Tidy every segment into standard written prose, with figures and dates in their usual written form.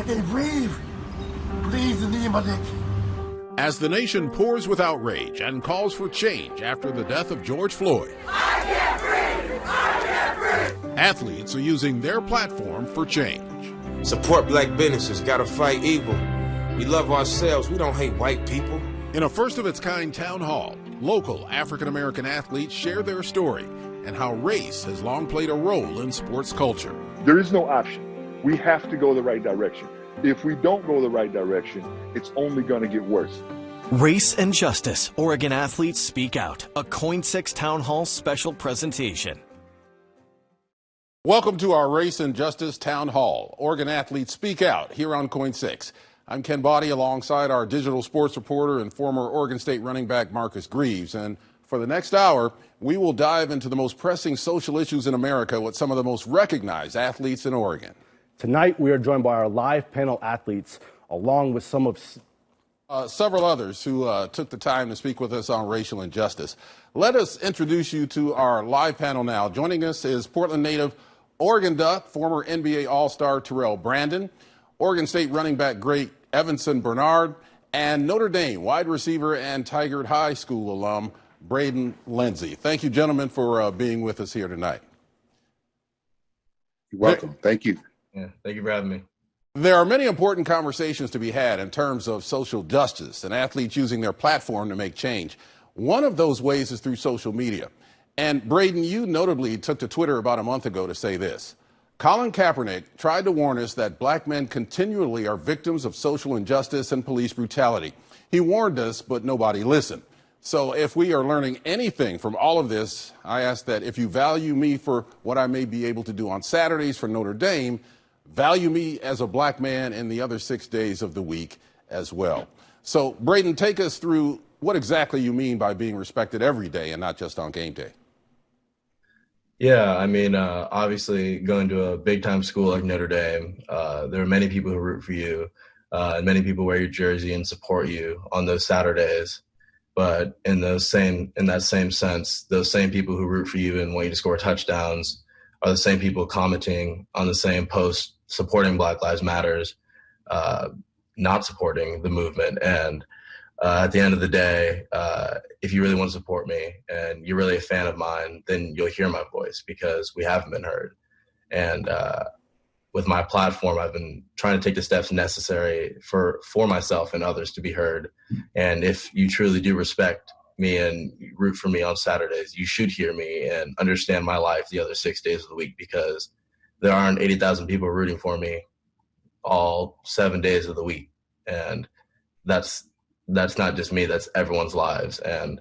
can't breathe. Please, in the name of Nick. As the nation pours with outrage and calls for change after the death of George Floyd, I can't breathe! I can't breathe! athletes are using their platform for change. Support black businesses, gotta fight evil. We love ourselves, we don't hate white people. In a first-of-its-kind town hall, local African-American athletes share their story and how race has long played a role in sports culture. There is no option. We have to go the right direction. If we don't go the right direction, it's only going to get worse. Race and Justice, Oregon Athletes Speak Out, a KOIN 6 Town Hall special presentation. Welcome to our Race and Justice Town Hall, Oregon Athletes Speak Out, here on KOIN 6. I'm Ken Body alongside our digital sports reporter and former Oregon State running back Marcus Greaves. And for the next hour, we will dive into the most pressing social issues in America with some of the most recognized athletes in Oregon. Tonight, we are joined by our live panel athletes, along with some of several others who took the time to speak with us on racial injustice. Let us introduce you to our live panel now. Joining us is Portland native Oregon Duck, former NBA All-Star Terrell Brandon, Oregon State running back great Evanson Bernard, and Notre Dame wide receiver and Tigard High School alum Braden Lindsay. Thank you, gentlemen, for being with us here tonight. You're welcome. Thank you. Yeah, thank you for having me. There are many important conversations to be had in terms of social justice and athletes using their platform to make change. One of those ways is through social media. And Braden, you notably took to Twitter about a month ago to say this. Colin Kaepernick tried to warn us that black men continually are victims of social injustice and police brutality. He warned us, but nobody listened. So if we are learning anything from all of this, I ask that if you value me for what I may be able to do on Saturdays for Notre Dame, value me as a black man in the other 6 days of the week as well. So, Braden, take us through what exactly you mean by being respected every day and not just on game day. Yeah, I mean, obviously going to a big-time school like Notre Dame, there are many people who root for you, and many people wear your jersey and support you on those Saturdays. But in that same sense, those same people who root for you and want you to score touchdowns are the same people commenting on the same post supporting Black Lives Matters, not supporting the movement. And at the end of the day, if you really want to support me and you're really a fan of mine, then you'll hear my voice because we haven't been heard. And with my platform, I've been trying to take the steps necessary for myself and others to be heard. And if you truly do respect me and root for me on Saturdays, you should hear me and understand my life the other 6 days of the week, because there aren't 80,000 people rooting for me all 7 days of the week. And that's not just me, that's everyone's lives. And,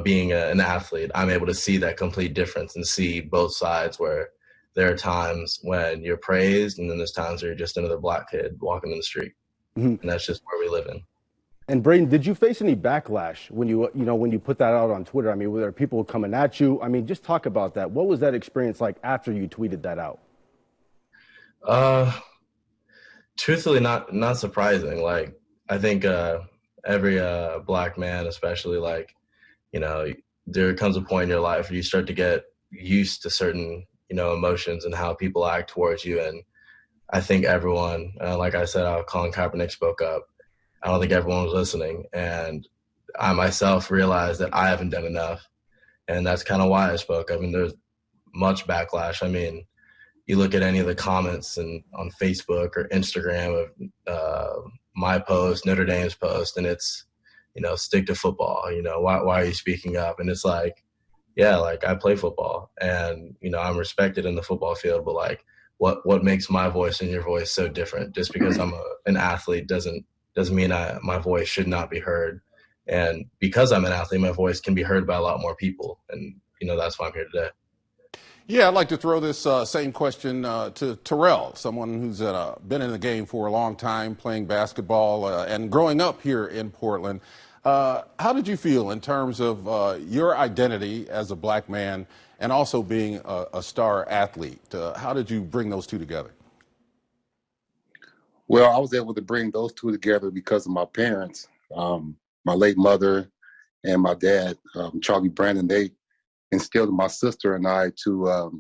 being an athlete, I'm able to see that complete difference and see both sides, where there are times when you're praised and then there's times where you're just another black kid walking in the street. Mm-hmm. And that's just where we live in. And Braden, did you face any backlash when you put that out on Twitter? I mean, were there people coming at you? I mean, just talk about that. What was that experience like after you tweeted that out? Truthfully, not surprising. Like, I think every black man, especially, there comes a point in your life where you start to get used to certain, emotions and how people act towards you. And I think everyone, like I said, how Colin Kaepernick spoke up, I don't think everyone was listening. And I myself realized that I haven't done enough. And that's kind of why I spoke. I mean, there's much backlash. I mean, you look at any of the comments on Facebook or Instagram of my post, Notre Dame's post, and it's, stick to football. Why are you speaking up? And it's like, yeah, I play football and, I'm respected in the football field, but what makes my voice and your voice so different? Just because I'm an athlete doesn't mean my voice should not be heard. And because I'm an athlete, my voice can be heard by a lot more people. And, that's why I'm here today. Yeah, I'd like to throw this same question to Terrell, someone who's been in the game for a long time, playing basketball and growing up here in Portland. How did you feel in terms of your identity as a black man and also being a star athlete? How did you bring those two together? Well, I was able to bring those two together because of my parents, my late mother and my dad, Charlie Brandon. They instilled in my sister and I to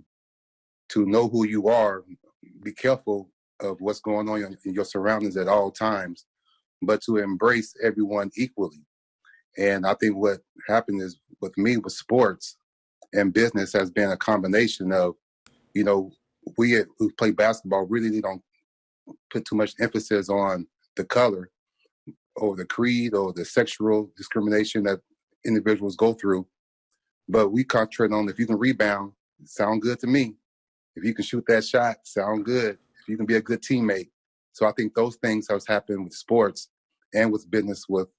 know who you are, be careful of what's going on in your surroundings at all times, but to embrace everyone equally. And I think what happened is with me with sports and business has been a combination of, we who play basketball really don't put too much emphasis on the color or the creed or the sexual discrimination that individuals go through. But we concentrate on if you can rebound, sound good to me. If you can shoot that shot, sound good. If you can be a good teammate. So I think those things have happened with sports and with business, with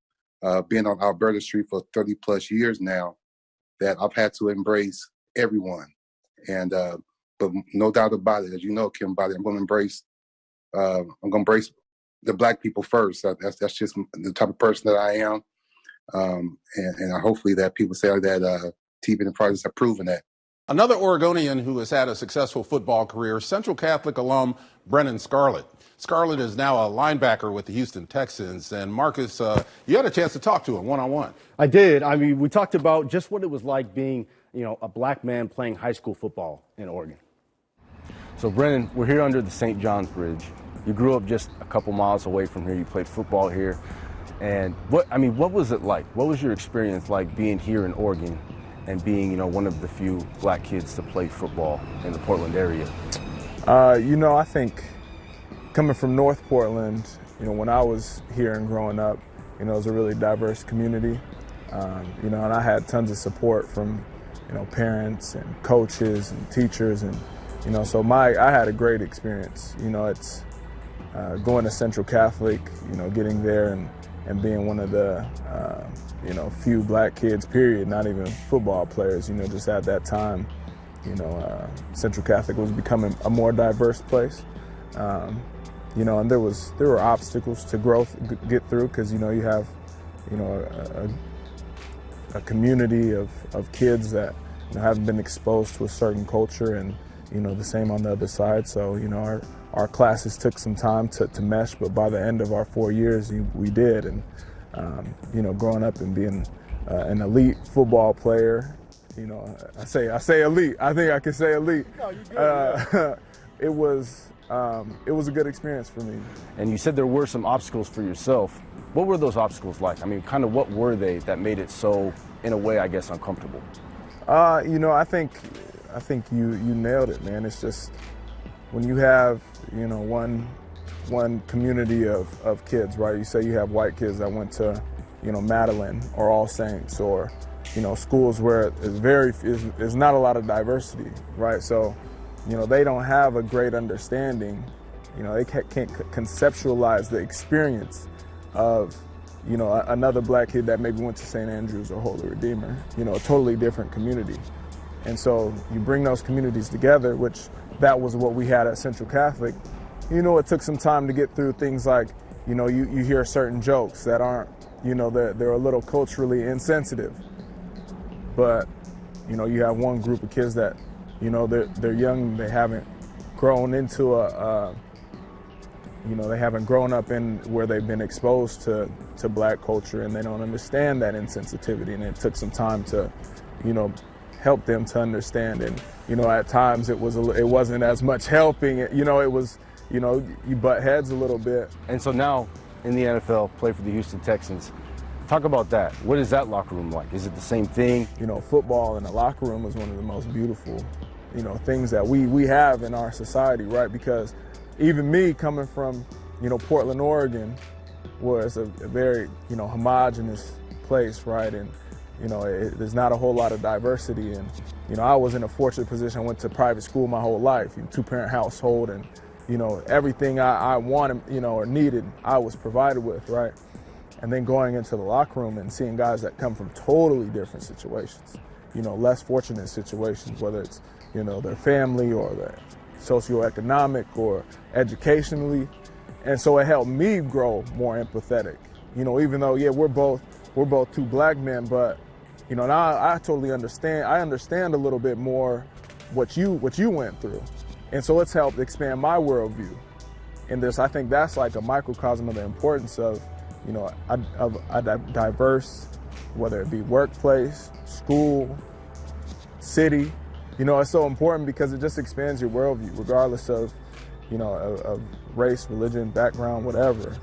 being on Alberta Street for 30 plus years now, that I've had to embrace everyone. And but no doubt about it, as you know, Kim Body, I'm going to embrace the Black people first. That's just the type of person that I am. And hopefully that people say that TV and projects have proven that. Another Oregonian who has had a successful football career, Central Catholic alum Brennan Scarlett. Scarlett is now a linebacker with the Houston Texans. And Marcus, you had a chance to talk to him one-on-one. I did. I mean, we talked about just what it was like being, a black man playing high school football in Oregon. So, Brennan, we're here under the St. John's Bridge. You grew up just a couple miles away from here. You played football here. And what was it like? What was your experience like being here in Oregon and being, one of the few black kids to play football in the Portland area? I think coming from North Portland, when I was here and growing up, it was a really diverse community. And I had tons of support from, parents and coaches and teachers. And, so I had a great experience. It's going to Central Catholic, getting there and being one of the, few black kids, period, not even football players, just at that time, Central Catholic was becoming a more diverse place. And there were obstacles to growth, get through, because, you have, a community of kids that haven't been exposed to a certain culture, and, the same on the other side. So, our classes took some time to mesh, but by the end of our 4 years, we did. And, growing up and being an elite football player, I say elite. I think I can say elite. No, you're good, it was a good experience for me. And you said there were some obstacles for yourself. What were those obstacles like? I mean, kind of what were they that made it so, in a way, I guess, uncomfortable? I think you nailed it, man. It's just when you have, one community of kids, right? You say you have white kids that went to, Madeline or All Saints, or, schools where there's not a lot of diversity, right? So, they don't have a great understanding. They can't conceptualize the experience of, another black kid that maybe went to St. Andrews or Holy Redeemer, a totally different community. And so you bring those communities together, which that was what we had at Central Catholic. It took some time to get through things like, you hear certain jokes that aren't, they're a little culturally insensitive. But, you have one group of kids that, they're young, they haven't grown into they haven't grown up in where they've been exposed to black culture, and they don't understand that insensitivity. And it took some time to, help them to understand. And, at times it wasn't as much helping. It was, you butt heads a little bit. And so now in the NFL, play for the Houston Texans. Talk about that. What is that locker room like? Is it the same thing? Football in the locker room is one of the most beautiful, things that we have in our society, right? Because even me coming from, Portland, Oregon, where it's a very, homogenous place, right? And, there's not a whole lot of diversity. And, I was in a fortunate position. I went to private school my whole life, two-parent household, and, everything I wanted, or needed, I was provided with, right? And then going into the locker room and seeing guys that come from totally different situations, less fortunate situations, whether it's, their family or their socioeconomic or educationally. And so it helped me grow more empathetic, even though, yeah, we're both two black men, but, now I totally understand. I understand a little bit more what you went through. And so it's helped expand my worldview. And I think that's like a microcosm of the importance of, a diverse, whether it be workplace, school, city. It's so important because it just expands your worldview, regardless of, of race, religion, background, whatever.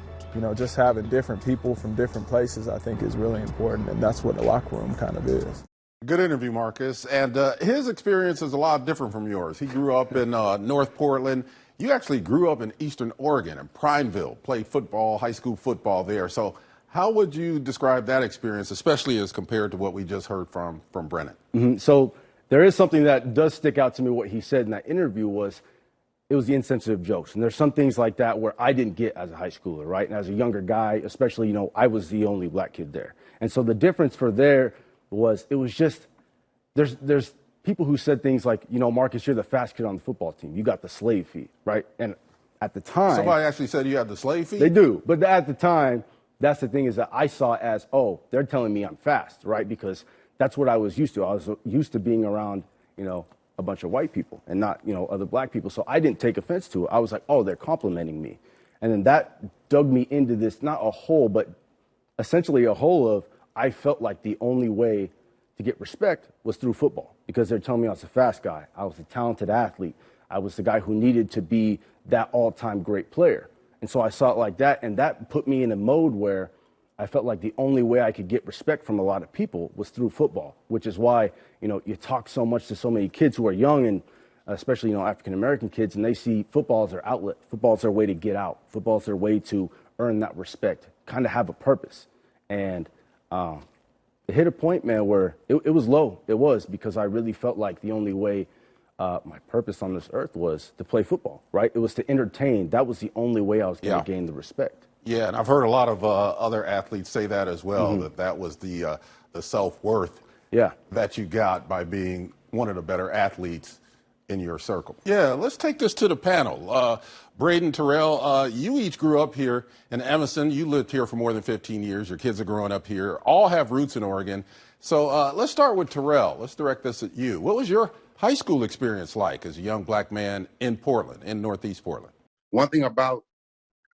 Just having different people from different places, I think, is really important, and that's what the locker room kind of is. Good interview, Marcus. And his experience is a lot different from yours. He grew up in North Portland. You actually grew up in Eastern Oregon, in Prineville, played football, high school football there. So how would you describe that experience, especially as compared to what we just heard from Brennan? Mm-hmm. So there is something that does stick out to me. What he said in that interview was it was the insensitive jokes. And there's some things like that where I didn't get as a high schooler, right? And as a younger guy, especially, I was the only black kid there. And so the difference for there was it was just there's people who said things like, Marcus, you're the fast kid on the football team. You got the slave feet, right? And at the time, somebody actually said you had the slave feet? They do. But at the time, that's the thing is that I saw it as, oh, they're telling me I'm fast, right? Because that's what I was used to. I was used to being around, a bunch of white people and not, other black people. So I didn't take offense to it. I was like, oh, they're complimenting me. And then that dug me into this, not a hole, but essentially a hole of I felt like the only way to get respect was through football because they're telling me I was a fast guy. I was a talented athlete. I was the guy who needed to be that all-time great player. And so I saw it like that, and that put me in a mode where I felt like the only way I could get respect from a lot of people was through football, which is why, you talk so much to so many kids who are young and especially, African-American kids, and they see football as their outlet. Football is their way to get out. Football is their way to earn that respect, kind of have a purpose. And it hit a point, man, where it was low. It was because I really felt like the only way my purpose on this earth was to play football, right? It was to entertain. That was the only way I was going to gain the respect. Yeah, and I've heard a lot of other athletes say that as well, that was the self-worth that you got by being one of the better athletes in your circle. Yeah, let's take this to the panel. Braden, Terrell, you each grew up here in Evanston. You lived here for more than 15 years. Your kids are growing up here. All have roots in Oregon. So let's start with Terrell. Let's direct this at you. What was your high school experience like as a young black man in Portland, in Northeast Portland? One thing about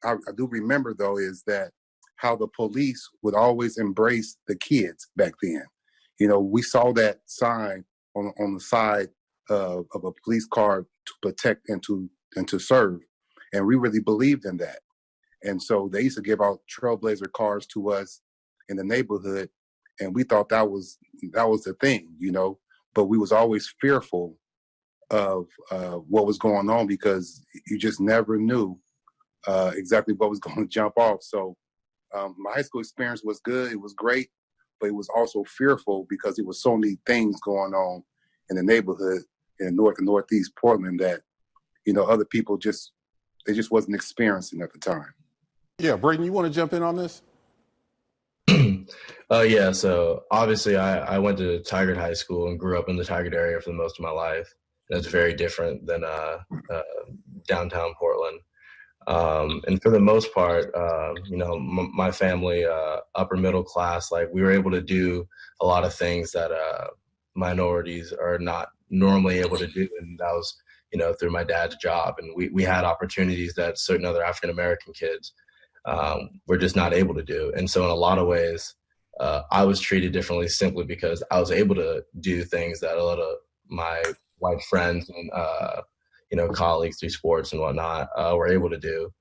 I do remember, though, is that how the police would always embrace the kids back then. We saw that sign on the side of a police car to protect and to serve. And we really believed in that. And so they used to give out Trailblazer cars to us in the neighborhood. And we thought that was the thing, but we was always fearful of what was going on because you just never knew exactly what was going to jump off. So my high school experience was good. It was great, but it was also fearful because it was so many things going on in the neighborhood in North and Northeast Portland that, other people just wasn't experiencing at the time. Yeah, Braden, you want to jump in on this? Yeah, so obviously I went to Tigard High School and grew up in the Tigard area for the most of my life. That's very different than downtown Portland. And for the most part, my family, upper middle class, like we were able to do a lot of things that minorities are not normally able to do. And that was, through my dad's job. And we had opportunities that certain other African-American kids were just not able to do. And so in a lot of ways, I was treated differently simply because I was able to do things that a lot of my white friends and, colleagues through sports and whatnot were able to do.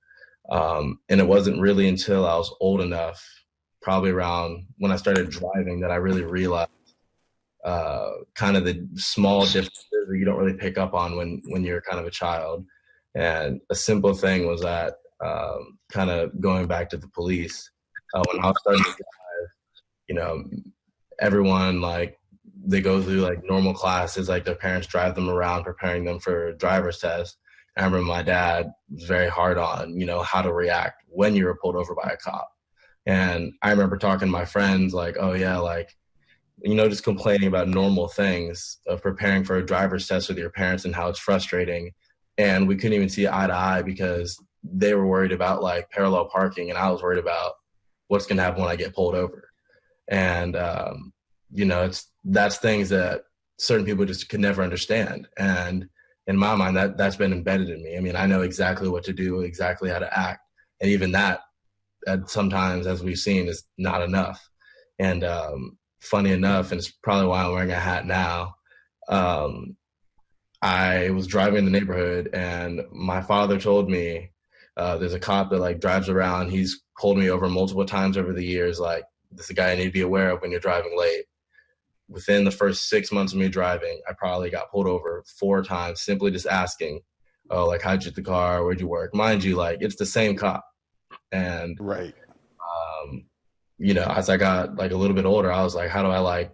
And it wasn't really until I was old enough, probably around when I started driving, that I really realized kind of the small differences that you don't really pick up on when you're kind of a child. And a simple thing was that kind of going back to the police, when I was starting to drive, everyone, like, they go through like normal classes, like their parents drive them around, preparing them for driver's tests. I remember my dad was very hard on, how to react when you were pulled over by a cop. And I remember talking to my friends like, oh yeah, like, just complaining about normal things of preparing for a driver's test with your parents and how it's frustrating. And we couldn't even see eye to eye because they were worried about like parallel parking and I was worried about what's going to happen when I get pulled over. And, that's things that certain people just could never understand. And in my mind, that's been embedded in me. I mean, I know exactly what to do, exactly how to act. And even that sometimes, as we've seen, is not enough. And funny enough, and it's probably why I'm wearing a hat now, I was driving in the neighborhood, and my father told me there's a cop that like drives around. He's pulled me over multiple times over the years. Like, this is a guy I need to be aware of when you're driving late. Within the first 6 months of me driving, I probably got pulled over 4 times, simply just asking, oh, like, how'd you get the car? Where'd you work? Mind you, like, it's the same cop. And, Right. you know, as I got like a little bit older, I was like, how do I like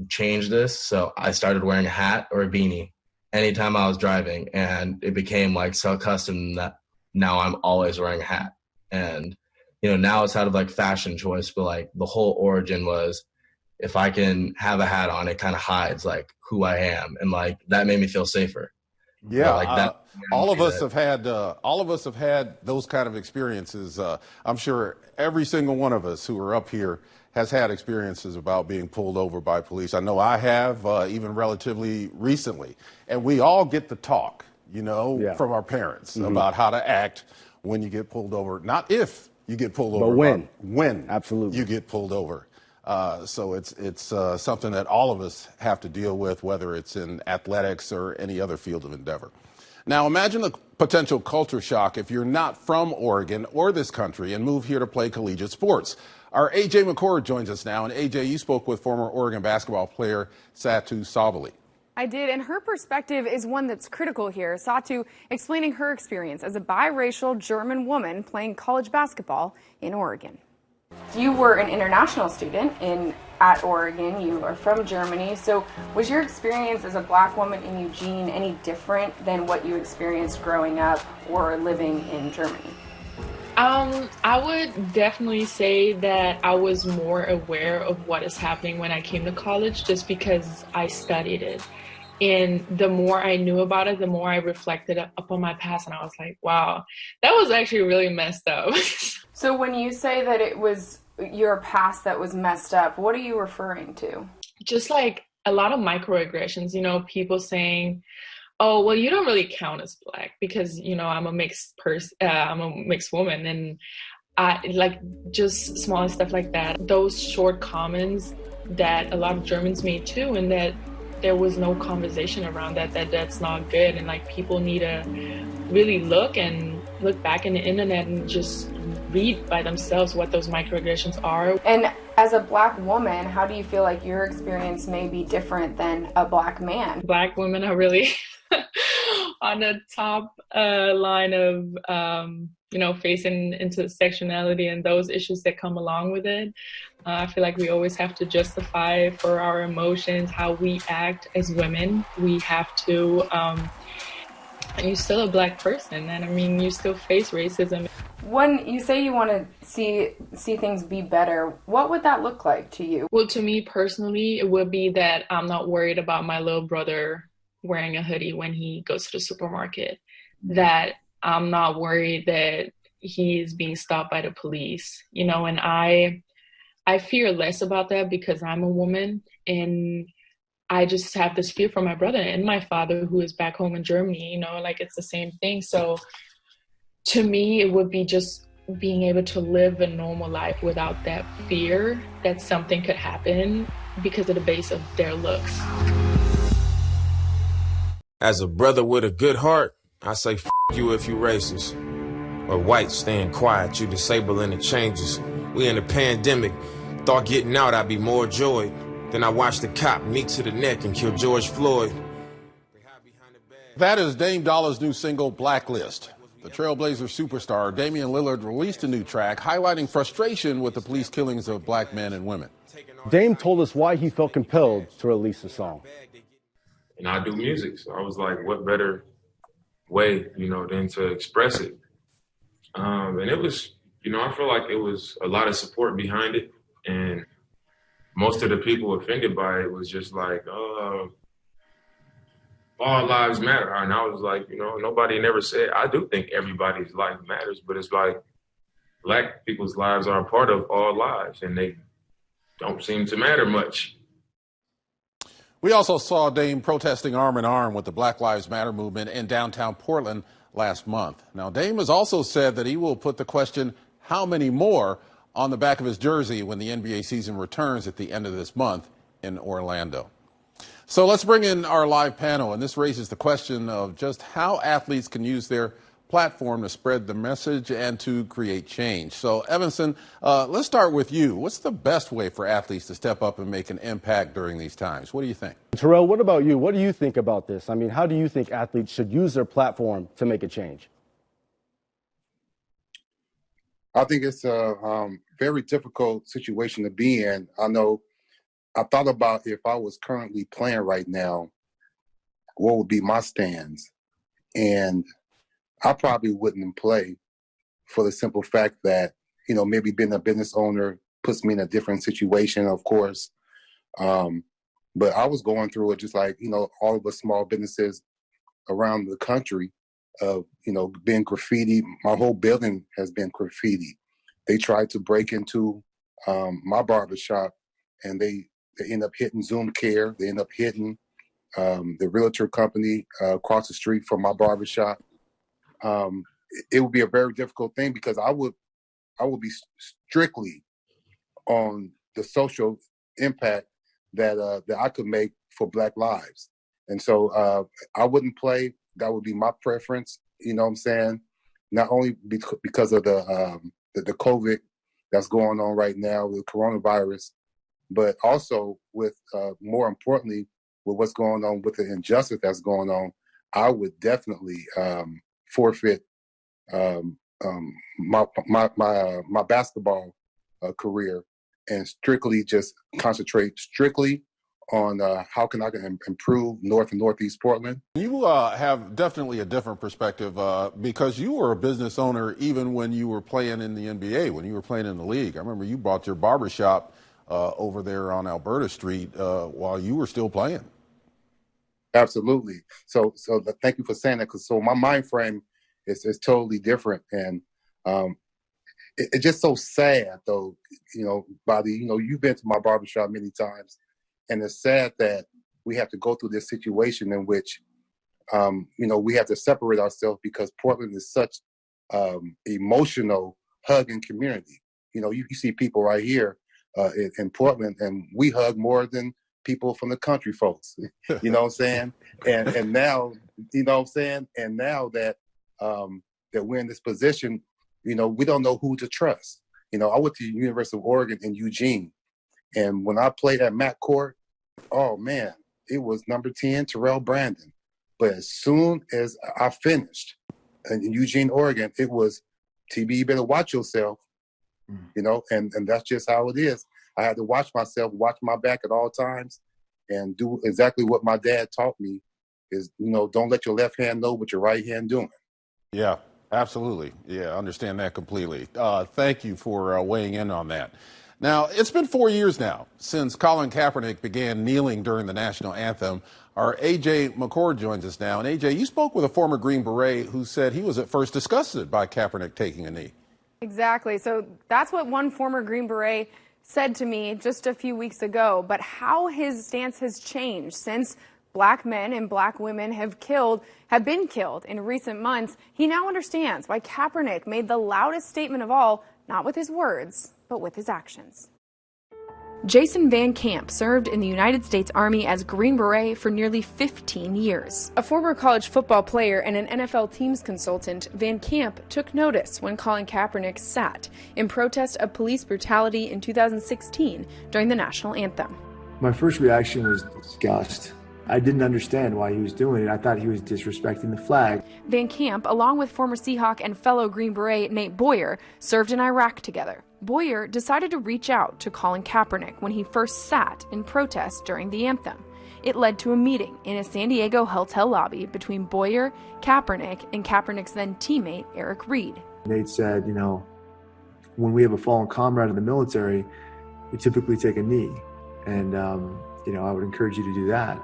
change this? So I started wearing a hat or a beanie anytime I was driving, and it became like so accustomed that now I'm always wearing a hat. And, you know, now it's out of like fashion choice, but like the whole origin was, if I can have a hat on, it kind of hides like who I am, and like that made me feel safer. Yeah, like that. all of us have had those kind of experiences. I'm sure every single one of us who are up here has had experiences about being pulled over by police. I know I have, even relatively recently, and we all get the talk, you know, from our parents about how to act when you get pulled over. Not if you get pulled over, but when absolutely you get pulled over. So it's something that all of us have to deal with, whether it's in athletics or any other field of endeavor. Now, imagine the potential culture shock if you're not from Oregon or this country and move here to play collegiate sports. Our A.J. McCord joins us now. And A.J., you spoke with former Oregon basketball player Satou Sabally. I did, and her perspective is one that's critical here. Satou explaining her experience as a biracial German woman playing college basketball in Oregon. You were an international student at Oregon. You are from Germany. So was your experience as a black woman in Eugene any different than what you experienced growing up or living in Germany? I would definitely say that I was more aware of what is happening when I came to college, just because I studied it. And the more I knew about it, the more I reflected upon my past, and I was like, wow, that was actually really messed up. So when you say that it was your past that was messed up, what are you referring to? Just like a lot of microaggressions, you know, people saying, oh, well, you don't really count as black because, you know, I'm a mixed person, I'm a mixed woman. And I like just small stuff like that. Those short comments that a lot of Germans made too, and that there was no conversation around that's not good. And like people need to really look back in the internet and just read by themselves what those microaggressions are. And as a black woman, how do you feel like your experience may be different than a black man? Black women are really on the top line of, you know, facing intersectionality and those issues that come along with it. I feel like we always have to justify for our emotions, how we act as women. We have to, and you're still a black person, and I mean, you still face racism. When you say you want to see things be better, what would that look like to you? Well, to me personally, it would be that I'm not worried about my little brother wearing a hoodie when he goes to the supermarket, that I'm not worried that he's being stopped by the police, you know, and I fear less about that because I'm a woman, and I just have this fear for my brother and my father who is back home in Germany, you know, like it's the same thing. So to me, it would be just being able to live a normal life without that fear that something could happen because of the base of their looks. As a brother with a good heart, I say f you if you racist. Or white, staying quiet, you disabling the changes. We in a pandemic, thought getting out I'd be more joyed. Then I watched the cop knee to the neck and kill George Floyd. That is Dame Dolla's new single, Blacklist. The Trailblazer superstar Damian Lillard released a new track highlighting frustration with the police killings of black men and women. Dame told us why he felt compelled to release the song. And I do music, so I was like, what better way, you know, than to express it. And it was, you know, I feel like it was a lot of support behind it. And most of the people offended by it was just like, all lives matter. And I was like, you know, nobody never said, I do think everybody's life matters, but it's like black people's lives are a part of all lives and they don't seem to matter much. We also saw Dame protesting arm in arm with the Black Lives Matter movement in downtown Portland last month. Now, Dame has also said that he will put the question, how many more, on the back of his jersey when the NBA season returns at the end of this month in Orlando. So let's bring in our live panel, and this raises the question of just how athletes can use their platform to spread the message and to create change. So Evanson, let's start with you. What's the best way for athletes to step up and make an impact during these times? What do you think? Terrell, what about you? What do you think about this? I mean, how do you think athletes should use their platform to make a change? I think it's a very difficult situation to be in. I thought about if I was currently playing right now, what would be my stance? And I probably wouldn't play for the simple fact that, maybe being a business owner puts me in a different situation, of course. But I was going through it just like, all of the small businesses around the country of, being graffiti. My whole building has been graffiti. They tried to break into my barbershop, and they end up hitting Zoom Care. They end up hitting the realtor company across the street from my barbershop. It would be a very difficult thing because I would be strictly on the social impact that I could make for Black lives. And so I wouldn't play. That would be my preference. You know what I'm saying? Not only because of the COVID that's going on right now with coronavirus, but also with more importantly, with what's going on with the injustice that's going on. I would definitely forfeit my basketball career and strictly just concentrate strictly on how can I improve North and Northeast Portland. You have definitely a different perspective because you were a business owner even when you were playing in the NBA, when you were playing in the league. I remember you bought your barbershop over there on Alberta Street while you were still playing. Absolutely. So thank you for saying that, because so my mind frame is totally different, and it's just so sad though. Bobby, you've been to my barbershop many times, and it's sad that we have to go through this situation in which we have to separate ourselves because Portland is such emotional hugging community. You see people right here in Portland, and we hug more than people from the country folks. You know what I'm saying? And now, you know what I'm saying? And now that that we're in this position, we don't know who to trust. I went to the University of Oregon in Eugene, and when I played at Matt Court, oh man, it was number 10, Terrell Brandon. But as soon as I finished in Eugene, Oregon, it was TB, you better watch yourself, and that's just how it is. I had to watch myself, watch my back at all times, and do exactly what my dad taught me is, don't let your left hand know what your right hand doing. Yeah, absolutely. Yeah, I understand that completely. Thank you for weighing in on that. Now, it's been 4 years now since Colin Kaepernick began kneeling during the national anthem. Our A.J. McCord joins us now. And A.J., you spoke with a former Green Beret who said he was at first disgusted by Kaepernick taking a knee. Exactly. So that's what one former Green Beret said to me just a few weeks ago. But how his stance has changed since Black men and Black women have been killed in recent months, he now understands why Kaepernick made the loudest statement of all, not with his words, but with his actions. Jason Van Camp served in the United States Army as Green Beret for nearly 15 years. A former college football player and an NFL teams consultant, Van Camp took notice when Colin Kaepernick sat in protest of police brutality in 2016 during the national anthem. My first reaction was disgust. I didn't understand why he was doing it. I thought he was disrespecting the flag. Van Camp, along with former Seahawk and fellow Green Beret Nate Boyer, served in Iraq together. Boyer decided to reach out to Colin Kaepernick when he first sat in protest during the anthem. It led to a meeting in a San Diego hotel lobby between Boyer, Kaepernick, and Kaepernick's then teammate, Eric Reed. Nate said, when we have a fallen comrade in the military, we typically take a knee. And, I would encourage you to do that.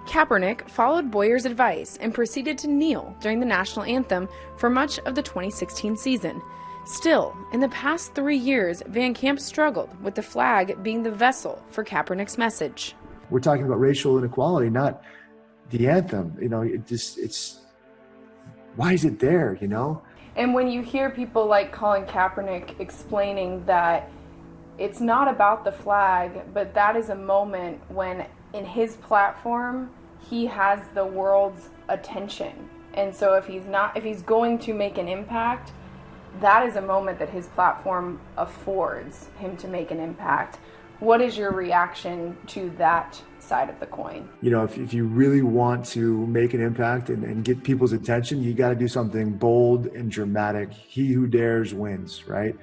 Kaepernick followed Boyer's advice and proceeded to kneel during the national anthem for much of the 2016 season. Still, in the past 3 years, Van Camp struggled with the flag being the vessel for Kaepernick's message. We're talking about racial inequality, not the anthem. It's why is it there, And when you hear people like Colin Kaepernick explaining that it's not about the flag, but that is a moment when in his platform, he has the world's attention. And so if he's going to make an impact, that is a moment that his platform affords him to make an impact. What is your reaction to that side of the coin? You know, if you really want to make an impact and get people's attention, you got to do something bold and dramatic. He who dares wins, right?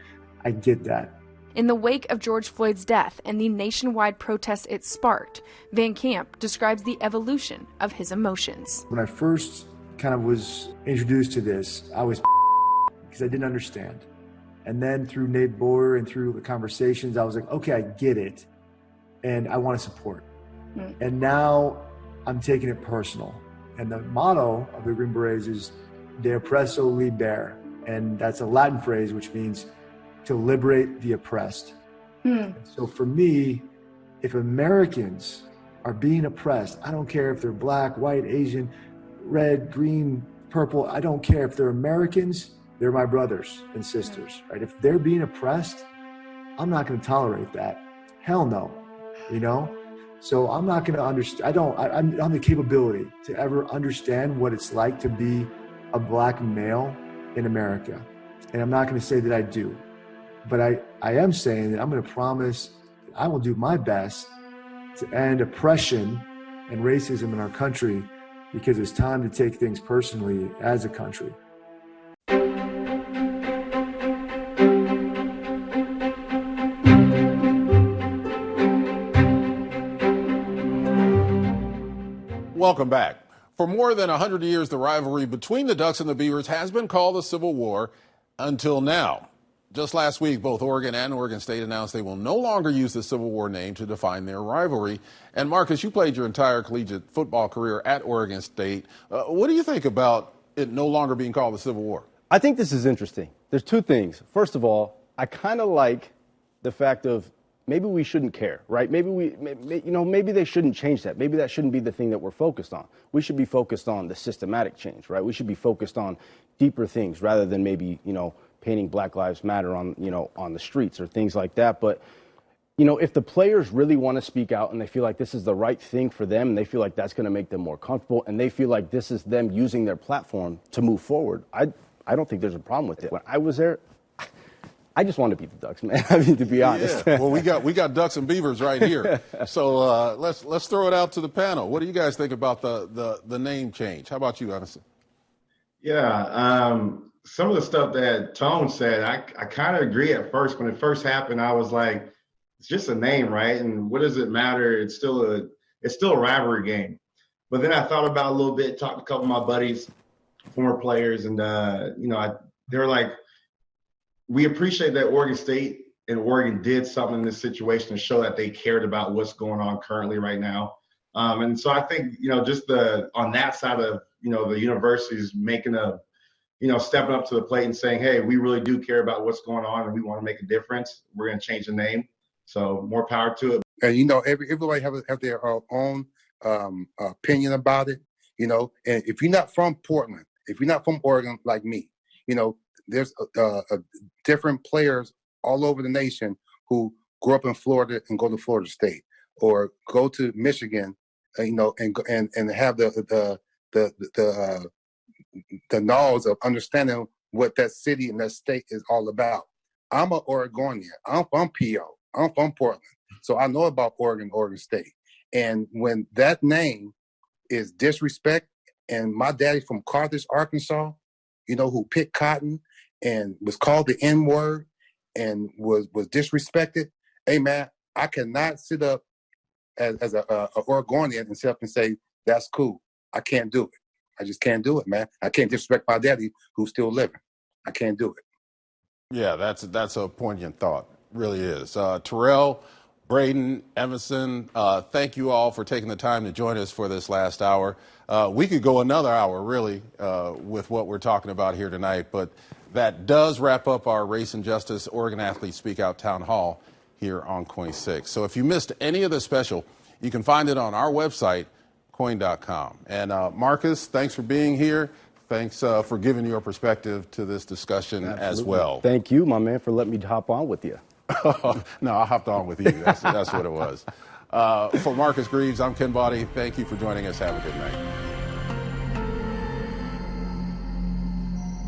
I get that. In the wake of George Floyd's death and the nationwide protests it sparked, Van Camp describes the evolution of his emotions. When I first kind of was introduced to this, I was because I didn't understand. And then through Nate Boyer and through the conversations, I was like, okay, I get it. And I want to support. And now I'm taking it personal. And the motto of the Green Berets is De oppresso libere. And that's a Latin phrase, which means to liberate the oppressed. So for me, if Americans are being oppressed, I don't care if they're black, white, Asian, red, green, purple, I don't care. If they're Americans, they're my brothers and sisters, right? If they're being oppressed, I'm not going to tolerate that. Hell no, you know? So I'm not going to understand. I don't have the capability to ever understand what it's like to be a black male in America. And I'm not going to say that I do. But I am saying that I'm going to promise that I will do my best to end oppression and racism in our country, because it's time to take things personally as a country. Welcome back. For more than 100 years, the rivalry between the Ducks and the Beavers has been called the Civil War until now. Just last week, both Oregon and Oregon State announced they will no longer use the Civil War name to define their rivalry. And Marcus, you played your entire collegiate football career at Oregon State. What do you think about it no longer being called the Civil War? I think this is interesting. There's two things. First of all, I kind of like the fact of maybe we shouldn't care, right? Maybe they shouldn't change that. Maybe that shouldn't be the thing that we're focused on. We should be focused on the systematic change, right? We should be focused on deeper things rather than maybe, painting Black Lives Matter on the streets or things like that. But, if the players really want to speak out and they feel like this is the right thing for them and they feel like that's going to make them more comfortable and they feel like this is them using their platform to move forward, I don't think there's a problem with it. When I was there, I just wanted to beat the Ducks, man. I mean, to be honest. Yeah. Well, we got Ducks and Beavers right here. So let's throw it out to the panel. What do you guys think about the name change? How about you, Anderson? Yeah, some of the stuff that Tone said, I kind of agree at first. When it first happened, I was like, it's just a name, right? And what does it matter? It's still a rivalry game. But then I thought about it a little bit, talked to a couple of my buddies, former players, and they were like, we appreciate that Oregon State and Oregon did something in this situation to show that they cared about what's going on currently right now. And so I think, just on that side of, the universities making stepping up to the plate and saying, hey, we really do care about what's going on and we want to make a difference. We're going to change the name. So more power to it. And, everybody have their own opinion about it, and if you're not from Portland, if you're not from Oregon like me, there's different players all over the nation who grew up in Florida and go to Florida State or go to Michigan, and have the knowledge of understanding what that city and that state is all about. I'm an Oregonian. I'm from PO. I'm from Portland. So I know about Oregon State. And when that name is disrespect, and my daddy from Carthage, Arkansas, who picked cotton and was called the N-word and was disrespected, hey, man, I cannot sit up as a Oregonian and sit up and say, that's cool. I can't do it. I just can't do it, man. I can't disrespect my daddy who's still living. I can't do it. Yeah, that's a poignant thought. Really is. Terrell, Braden, Emerson, thank you all for taking the time to join us for this last hour. We could go another hour, really, with what we're talking about here tonight, but that does wrap up our Race and Justice Oregon Athletes Speak Out Town Hall here on KOIN 6. So if you missed any of the special, you can find it on our website, KOIN.com. And Marcus, thanks for being here. Thanks for giving your perspective to this discussion as well. Thank you, my man, for letting me hop on with you. No, I hopped on with you. That's what it was. For Marcus Greaves, I'm Ken Body. Thank you for joining us. Have a good night.